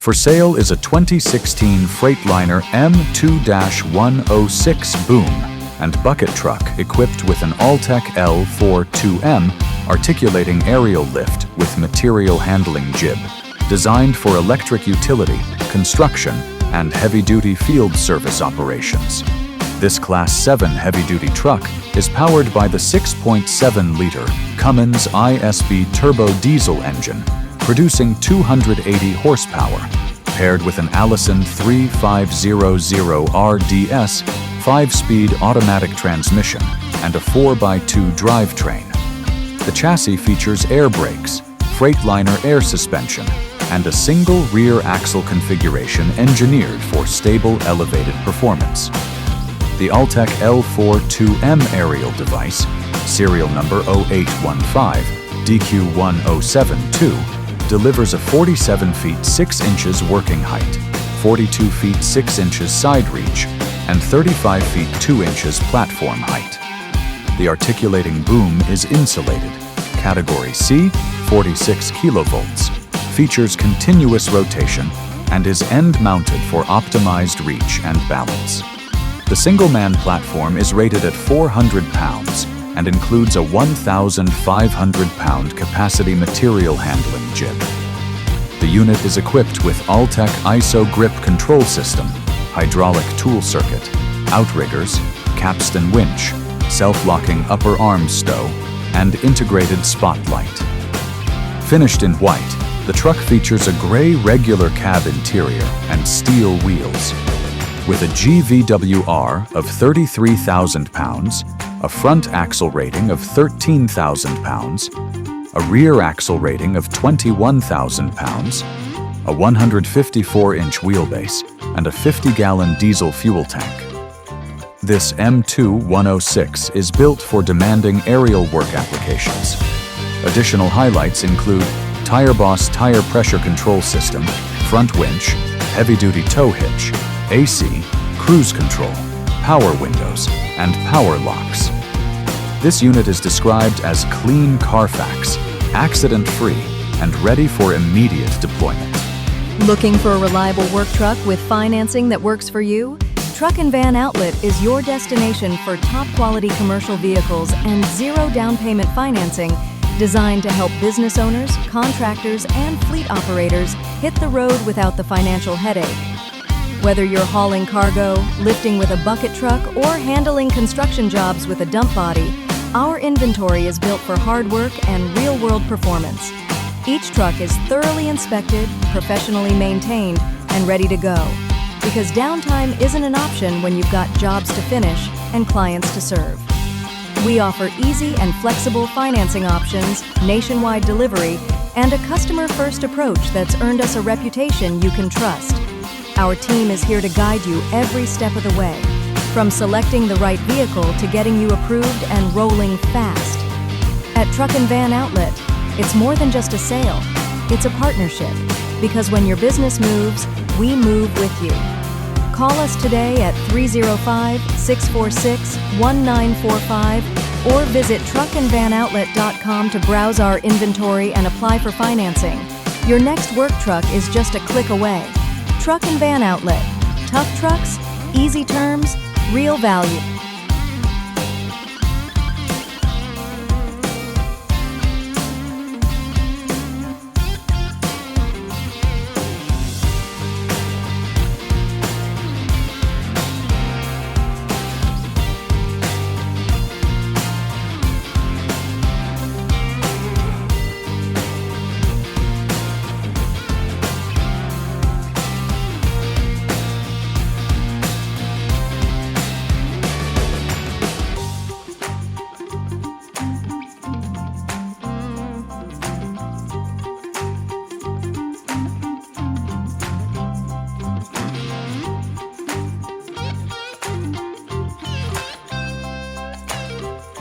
For sale is a 2016 Freightliner M2-106 boom and bucket truck equipped with an Altec L42M articulating aerial lift with material handling jib, designed for electric utility, construction, and heavy-duty field service operations. This Class 7 heavy-duty truck is powered by the 6.7-liter Cummins ISB turbo diesel engine, producing 280 horsepower, paired with an Allison 3500RDS 5-speed automatic transmission and a 4x2 drivetrain. The chassis features air brakes, Freightliner air suspension, and a single rear axle configuration engineered for stable elevated performance. The Altec L42M aerial device, serial number 0815-DQ1072, delivers a 47 feet 6 inches working height, 42 feet 6 inches side reach, and 35 feet 2 inches platform height. The articulating boom is insulated, Category C, 46 kilovolts, features continuous rotation, and is end-mounted for optimized reach and balance. The single-man platform is rated at 400 pounds and includes a 1,500-pound capacity material handling jib. The unit is equipped with Altec ISO grip control system, hydraulic tool circuit, outriggers, capstan winch, self-locking upper arm stow, and integrated spotlight. Finished in white, the truck features a gray regular cab interior and steel wheels. With a GVWR of 33,000 pounds, a front axle rating of 13,000 pounds, a rear axle rating of 21,000 pounds, a 154-inch wheelbase, and a 50-gallon diesel fuel tank. This M2-106 is built for demanding aerial work applications. Additional highlights include Tire Boss tire pressure control system, front winch, heavy-duty tow hitch, AC, cruise control, power windows, and power locks. This unit is described as clean Carfax, accident-free, and ready for immediate deployment. Looking for a reliable work truck with financing that works for you? Truck and Van Outlet is your destination for top-quality commercial vehicles and zero down payment financing designed to help business owners, contractors, and fleet operators hit the road without the financial headache. Whether you're hauling cargo, lifting with a bucket truck, or handling construction jobs with a dump body, our inventory is built for hard work and real-world performance. Each truck is thoroughly inspected, professionally maintained, and ready to go. Because downtime isn't an option when you've got jobs to finish and clients to serve. We offer easy and flexible financing options, nationwide delivery, and a customer-first approach that's earned us a reputation you can trust. Our team is here to guide you every step of the way, from selecting the right vehicle to getting you approved and rolling fast. At Truck and Van Outlet, it's more than just a sale, it's a partnership, because when your business moves, we move with you. Call us today at 305-646-1945 or visit truckandvanoutlet.com to browse our inventory and apply for financing. Your next work truck is just a click away. Truck and Van Outlet. Tough trucks, easy terms, real value.